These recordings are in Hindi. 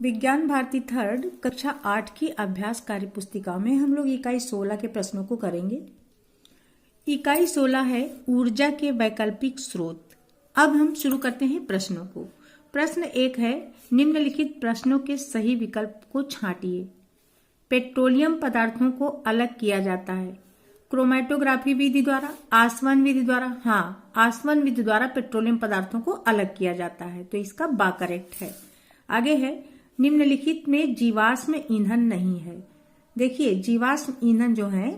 विज्ञान भारती थर्ड कक्षा 8 की अभ्यास कार्य पुस्तिका में हम लोग इकाई 16 के प्रश्नों को करेंगे। इकाई 16 है ऊर्जा के वैकल्पिक स्रोत। अब हम शुरू करते हैं प्रश्नों को। प्रश्न 1 है, निम्नलिखित प्रश्नों के सही विकल्प को छांटिए। पेट्रोलियम पदार्थों को अलग किया जाता है क्रोमैटोग्राफी विधि द्वारा, आसवन विधि द्वारा। हाँ, आसवन विधि द्वारा पेट्रोलियम पदार्थों को अलग किया जाता है, तो इसका बा करेक्ट है। आगे है, निम्नलिखित में जीवाश्म ईंधन नहीं है। देखिए, जीवाश्म ईंधन जो है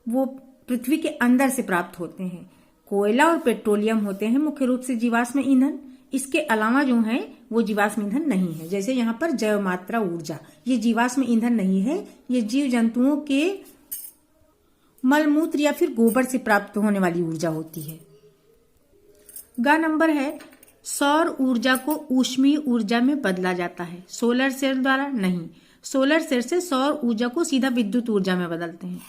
वो पृथ्वी के अंदर से प्राप्त होते हैं। कोयला और पेट्रोलियम होते हैं मुख्य रूप से जीवाश्म ईंधन। इसके अलावा जो है वो जीवाश्म ईंधन नहीं है। जैसे यहाँ पर जैव मात्रा ऊर्जा, ये जीवाश्म ईंधन नहीं है। ये जीव जंतुओं के मलमूत्र या फिर गोबर से प्राप्त होने वाली ऊर्जा होती है। ग नंबर है, सौर ऊर्जा को ऊष्मीय ऊर्जा में बदला जाता है सोलर सेल द्वारा। नहीं, सोलर सेल से सौर ऊर्जा को सीधा विद्युत ऊर्जा में बदलते हैं।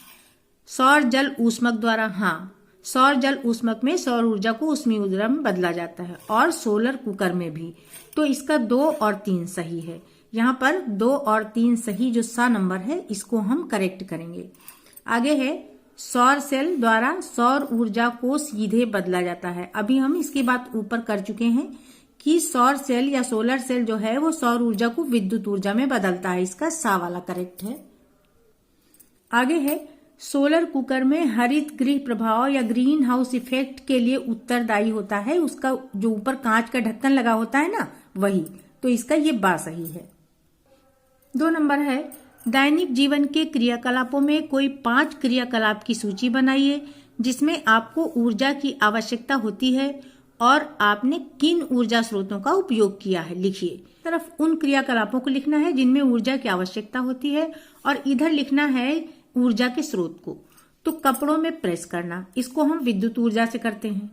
सौर जल ऊष्मक द्वारा। हाँ, सौर जल ऊष्मक में सौर ऊर्जा को ऊष्मीय ऊर्जा में बदला जाता है, और सोलर कुकर में भी। तो इसका 2 और 3 सही है। यहाँ पर 2 और 3 सही, जो सा नंबर है इसको हम करेक्ट करेंगे। आगे है, सौर सेल द्वारा सौर ऊर्जा को सीधे बदला जाता है। अभी हम इसकी बात ऊपर कर चुके हैं कि सौर सेल या सोलर सेल जो है वो सौर ऊर्जा को विद्युत ऊर्जा में बदलता है। इसका सा वाला करेक्ट है। आगे है, सोलर कुकर में हरित गृह प्रभाव या ग्रीन हाउस इफेक्ट के लिए उत्तरदायी होता है उसका जो ऊपर कांच का ढक्कन लगा होता है ना, वही। तो इसका ये बा सही है। 2 नंबर है, दैनिक जीवन के क्रियाकलापों में कोई 5 क्रियाकलाप की सूची बनाइए जिसमें आपको ऊर्जा की आवश्यकता होती है और आपने किन ऊर्जा स्रोतों का उपयोग किया है। लिखिए, तरफ उन क्रियाकलापों को लिखना है जिनमें ऊर्जा की आवश्यकता होती है, और इधर लिखना है ऊर्जा के स्रोत को। तो कपड़ों में प्रेस करना, इसको हम विद्युत ऊर्जा से करते हैं।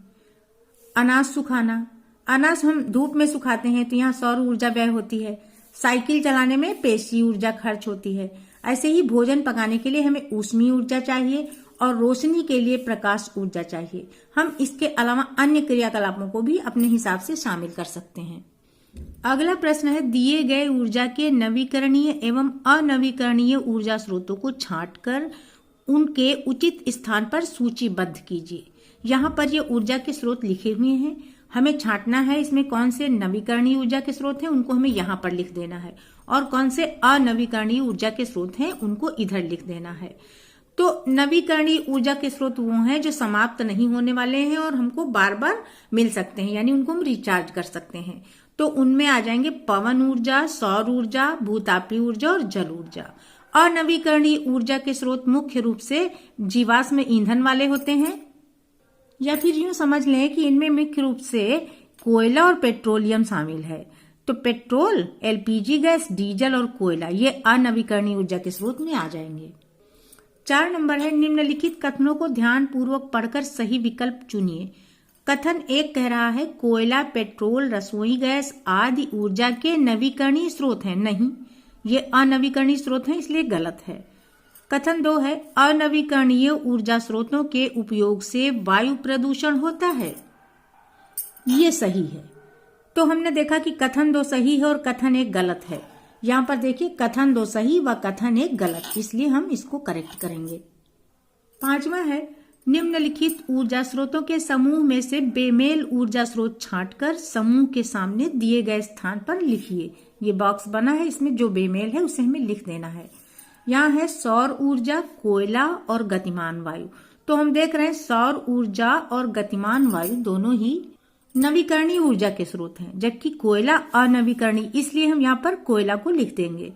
अनाज सुखाना, अनाज हम धूप में सुखाते हैं तो यहाँ सौर ऊर्जा व्यय होती है। साइकिल चलाने में पेशी ऊर्जा खर्च होती है। ऐसे ही भोजन पकाने के लिए हमें ऊष्मीय ऊर्जा चाहिए और रोशनी के लिए प्रकाश ऊर्जा चाहिए। हम इसके अलावा अन्य क्रियाकलापों को भी अपने हिसाब से शामिल कर सकते हैं। अगला प्रश्न है, दिए गए ऊर्जा के नवीकरणीय एवं अनवीकरणीय ऊर्जा स्रोतों को छांटकर उनके उचित स्थान पर सूचीबद्ध कीजिए। यहाँ पर ये ऊर्जा के स्रोत लिखे हुए हैं, हमें छांटना है इसमें कौन से नवीकरणीय ऊर्जा के स्रोत हैं उनको हमें यहाँ पर लिख देना है, और कौन से अनवीकरणीय ऊर्जा के स्रोत हैं उनको इधर लिख देना है। तो नवीकरणीय ऊर्जा के स्रोत वो हैं जो समाप्त नहीं होने वाले हैं और हमको बार बार मिल सकते हैं, यानी उनको हम रिचार्ज कर सकते हैं। तो उनमें आ जाएंगे पवन ऊर्जा, सौर ऊर्जा, भूतापीय ऊर्जा और जल ऊर्जा। अनवीकरणीय ऊर्जा के स्रोत मुख्य रूप से जीवाश्म ईंधन वाले होते हैं, या फिर यूं समझ लें कि इनमें मुख्य रूप से कोयला और पेट्रोलियम शामिल है। तो पेट्रोल, एलपीजी गैस, डीजल और कोयला, ये अनवीकरणीय ऊर्जा के स्रोत में आ जाएंगे। 4 नंबर है, निम्नलिखित कथनों को ध्यान पूर्वक पढ़कर सही विकल्प चुनिए। कथन 1 कह रहा है कोयला, पेट्रोल, रसोई गैस आदि ऊर्जा के नवीकरणीय स्रोत हैं। नहीं, ये अनवीकरणीय स्रोत हैं, इसलिए गलत है। कथन 2 है, अनवीकरणीय ऊर्जा स्रोतों के उपयोग से वायु प्रदूषण होता है। ये सही है। तो हमने देखा कि कथन 2 सही है और कथन 1 गलत है। यहाँ पर देखिए, कथन 2 सही व कथन 1 गलत, इसलिए हम इसको करेक्ट करेंगे। 5वां है, निम्नलिखित ऊर्जा स्रोतों के समूह में से बेमेल ऊर्जा स्रोत छांटकर समूह के सामने दिए गए स्थान पर लिखिए। ये बॉक्स बना है, इसमें जो बेमेल है उसे हमें लिख देना है। यहाँ है सौर ऊर्जा, कोयला और गतिमान वायु। तो हम देख रहे हैं सौर ऊर्जा और गतिमान वायु दोनों ही नवीकरणीय ऊर्जा के स्रोत हैं, जबकि कोयला अनवीकरणीय, इसलिए हम यहाँ पर कोयला को लिख देंगे।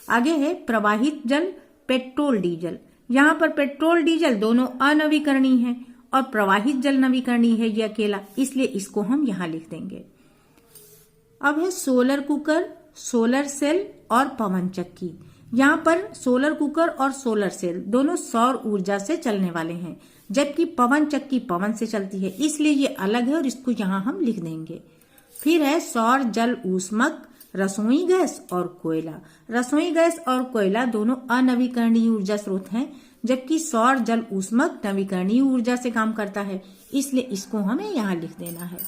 आगे है प्रवाहित जल, पेट्रोल, डीजल। यहाँ पर पेट्रोल डीजल दोनों अनवीकरणीय हैं और प्रवाहित जल नवीकरणीय है ये अकेला, इसलिए इसको हम यहाँ लिख देंगे। अब है सोलर कुकर, सोलर सेल और पवन चक्की। यहाँ पर सोलर कुकर और सोलर सेल दोनों सौर ऊर्जा से चलने वाले हैं, जबकि पवन चक्की पवन से चलती है, इसलिए ये अलग है और इसको यहाँ हम लिख देंगे। फिर है सौर जल ऊष्मक, रसोई गैस और कोयला। रसोई गैस और कोयला दोनों अनवीकरणीय ऊर्जा स्रोत हैं, जबकि सौर जल ऊष्मक नवीकरणीय ऊर्जा से काम करता है, इसलिए इसको हमें यहाँ लिख देना है।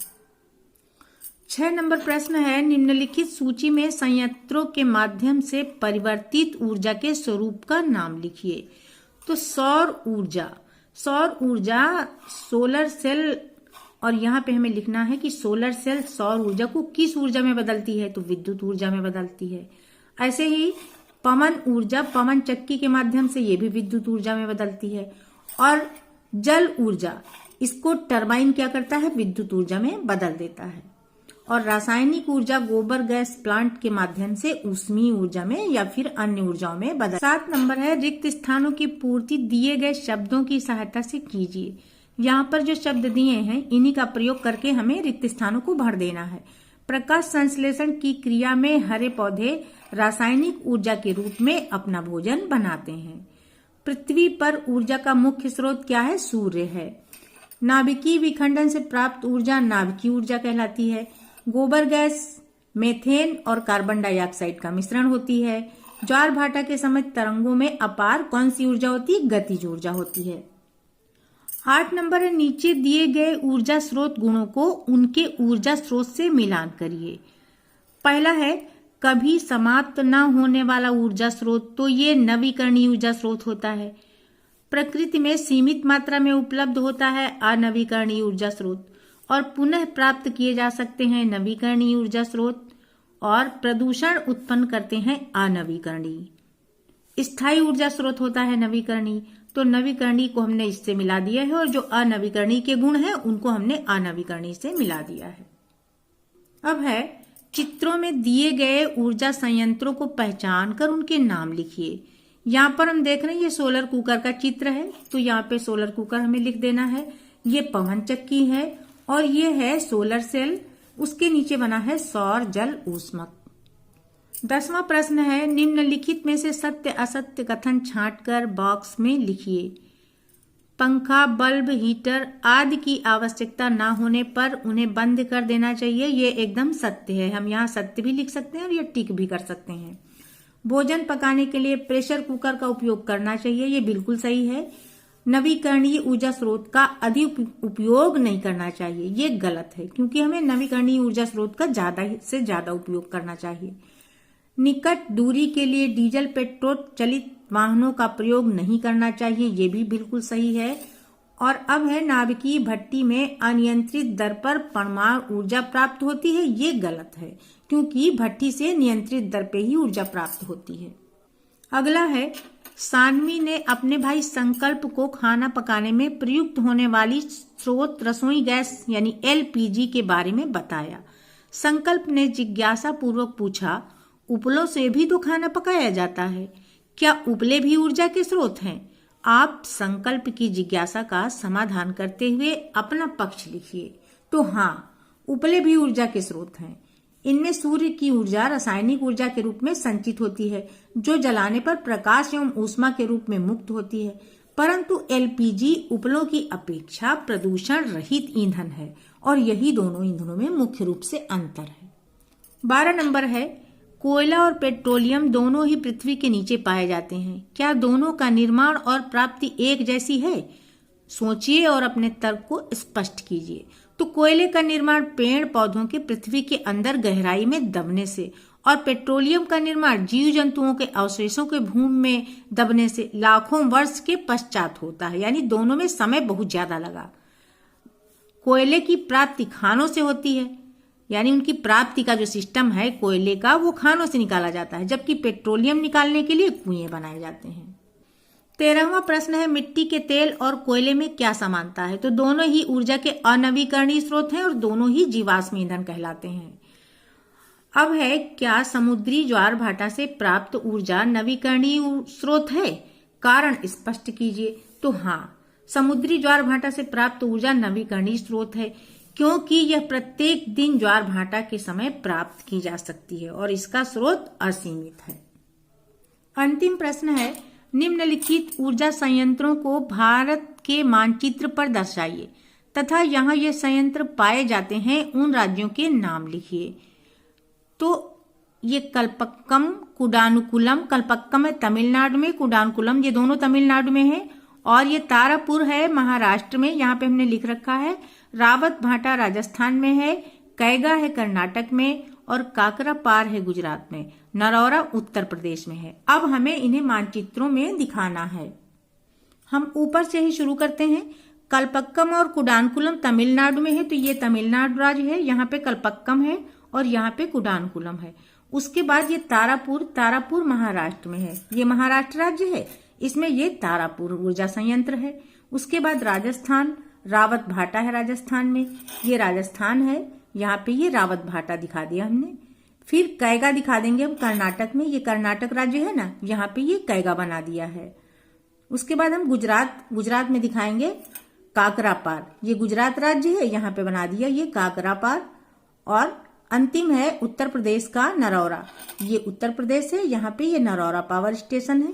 6 नंबर प्रश्न है, निम्नलिखित सूची में संयंत्रों के माध्यम से परिवर्तित ऊर्जा के स्वरूप का नाम लिखिए। तो सौर ऊर्जा, सोलर सेल, और यहाँ पे हमें लिखना है कि सोलर सेल सौर ऊर्जा को किस ऊर्जा में बदलती है, तो विद्युत ऊर्जा में बदलती है। ऐसे ही पवन ऊर्जा, पवन चक्की के माध्यम से ये भी विद्युत ऊर्जा में बदलती है। और जल ऊर्जा, इसको टरबाइन क्या करता है, विद्युत ऊर्जा में बदल देता है। और रासायनिक ऊर्जा गोबर गैस प्लांट के माध्यम से ऊष्मीय ऊर्जा में या फिर अन्य ऊर्जाओं में बदल। 7 नंबर है, रिक्त स्थानों की पूर्ति दिए गए शब्दों की सहायता से कीजिए। यहाँ पर जो शब्द दिए हैं इन्हीं का प्रयोग करके हमें रिक्त स्थानों को भर देना है। प्रकाश संश्लेषण की क्रिया में हरे पौधे रासायनिक ऊर्जा के रूप में अपना भोजन बनाते हैं। पृथ्वी पर ऊर्जा का मुख्य स्रोत क्या है, सूर्य है। नाभिकीय विखंडन से प्राप्त ऊर्जा नाभिकीय ऊर्जा कहलाती है। गोबर गैस मेथेन और कार्बन डाइऑक्साइड का मिश्रण होती है। ज्वार भाटा के समय तरंगों में अपार कौन सी ऊर्जा होती है, गतिज ऊर्जा होती है। 8 नंबर है, नीचे दिए गए ऊर्जा स्रोत गुणों को उनके ऊर्जा स्रोत से मिलान करिए। पहला है कभी समाप्त न होने वाला ऊर्जा स्रोत, तो ये नवीकरणीय ऊर्जा स्रोत होता है। प्रकृति में सीमित मात्रा में उपलब्ध होता है अनवीकरणीय ऊर्जा स्रोत, और पुनः प्राप्त किए जा सकते हैं नवीकरणीय ऊर्जा स्रोत, और प्रदूषण उत्पन्न करते हैं अनवीकरणीय। स्थायी ऊर्जा स्रोत होता है नवीकरणीय, तो नवीकरणीय को हमने इससे मिला दिया है, और जो अनवीकरणीय के गुण हैं उनको हमने अनवीकरणीय से मिला दिया है। अब है चित्रों में दिए गए ऊर्जा संयंत्रों को पहचान कर उनके नाम लिखिए। यहाँ पर हम देख रहे हैं ये सोलर कुकर का चित्र है, तो यहाँ पे सोलर कुकर हमें लिख देना है। ये पवन चक्की है और ये है सोलर सेल, उसके नीचे बना है सौर जल ऊष्मक। 10वां प्रश्न है, निम्नलिखित में से सत्य असत्य कथन छांटकर बॉक्स में लिखिए। पंखा, बल्ब, हीटर आदि की आवश्यकता ना होने पर उन्हें बंद कर देना चाहिए, ये एकदम सत्य है। हम यहाँ सत्य भी लिख सकते हैं और ये टिक भी कर सकते हैं। भोजन पकाने के लिए प्रेशर कुकर का उपयोग करना चाहिए, ये बिल्कुल सही है। नवीकरणीय ऊर्जा स्रोत का अधिक उपयोग नहीं करना चाहिए, ये गलत है, क्योंकि हमें नवीकरणीय ऊर्जा स्रोत का ज्यादा से ज्यादा उपयोग करना चाहिए। निकट दूरी के लिए डीजल पेट्रोल चलित वाहनों का प्रयोग नहीं करना चाहिए, ये भी बिल्कुल सही है। और अब है नाभिकीय भट्टी में अनियंत्रित दर पर परमाणु ऊर्जा प्राप्त होती है, ये गलत है, क्योंकि भट्टी से नियंत्रित दर पे ही ऊर्जा प्राप्त होती है। अगला है, सानवी ने अपने भाई संकल्प को खाना पकाने में प्रयुक्त होने वाली स्रोत रसोई गैस यानी एलपीजी के बारे में बताया। संकल्प ने जिज्ञासा पूर्वक पूछा, उपलों से भी तो खाना पकाया जाता है, क्या उपले भी ऊर्जा के स्रोत हैं? आप संकल्प की जिज्ञासा का समाधान करते हुए अपना पक्ष लिखिए। तो हाँ, उपले भी ऊर्जा के स्रोत हैं। इनमें सूर्य की ऊर्जा रासायनिक ऊर्जा के रूप में संचित होती है, जो जलाने पर प्रकाश एवं ऊष्मा के रूप में मुक्त होती है, परंतु एलपीजी उपलों की अपेक्षा प्रदूषण रहित ईंधन है, और यही दोनों ईंधनों में मुख्य रूप से अंतर है। 12 नंबर है, कोयला और पेट्रोलियम दोनों ही पृथ्वी के नीचे पाए जाते हैं, क्या दोनों का निर्माण और प्राप्ति एक जैसी है? सोचिए और अपने तर्क को स्पष्ट कीजिए। तो कोयले का निर्माण पेड़ पौधों के पृथ्वी के अंदर गहराई में दबने से, और पेट्रोलियम का निर्माण जीव जंतुओं के अवशेषों के भूमि में दबने से लाखों वर्ष के पश्चात होता है, यानी दोनों में समय बहुत ज्यादा लगा। कोयले की प्राप्ति खानों से होती है, यानी उनकी प्राप्ति का जो सिस्टम है कोयले का वो खानों से निकाला जाता है, जबकि पेट्रोलियम निकालने के लिए कुएं बनाए जाते हैं। 13वां प्रश्न है, मिट्टी के तेल और कोयले में क्या समानता है? तो दोनों ही ऊर्जा के अनवीकरणीय स्रोत हैं और दोनों ही जीवाश्म ईंधन कहलाते हैं। अब है, क्या समुद्री ज्वार भाटा से प्राप्त ऊर्जा नवीकरणीय स्रोत है? कारण स्पष्ट कीजिए। तो हाँ, समुद्री ज्वार भाटा से प्राप्त ऊर्जा नवीकरणीय स्रोत है, क्योंकि यह प्रत्येक दिन ज्वार भाटा के समय प्राप्त की जा सकती है और इसका स्रोत असीमित है। अंतिम प्रश्न है, निम्नलिखित ऊर्जा संयंत्रों को भारत के मानचित्र पर दर्शाइए तथा यहाँ ये संयंत्र पाए जाते हैं उन राज्यों के नाम लिखिए। तो ये कल्पक्कम, कुडानुकुलम, कल्पक्कम है तमिलनाडु में, कुडानुकुलम ये दोनों तमिलनाडु में है, और ये तारापुर है महाराष्ट्र में, यहाँ पे हमने लिख रखा है। रावत भाटा राजस्थान में है, कैगा है कर्नाटक में और काकरापार है गुजरात में, नरौरा उत्तर प्रदेश में है। अब हमें इन्हें मानचित्रों में दिखाना है। हम ऊपर से ही शुरू करते हैं। कल्पक्कम और कुडानकुलम तमिलनाडु में है, तो ये तमिलनाडु राज्य है। यहाँ पे कल्पक्कम है और यहाँ पे कुडानकुलम है। उसके बाद ये तारापुर महाराष्ट्र में है, ये महाराष्ट्र राज्य है। इसमें ये तारापुर ऊर्जा संयंत्र है। उसके बाद राजस्थान, रावत भाटा है राजस्थान में, ये राजस्थान है। यहाँ पे ये रावत भाटा दिखा दिया हमने। फिर कैगा दिखा देंगे हम कर्नाटक में, ये कर्नाटक राज्य है ना, यहाँ पे ये कैगा बना दिया है। उसके बाद हम गुजरात में दिखाएंगे काकरापार, ये गुजरात राज्य है, यहाँ पे बना दिया ये काकरापार। और अंतिम है उत्तर प्रदेश का नरौरा, ये उत्तर प्रदेश है, यहाँ पे ये नरौरा पावर स्टेशन है।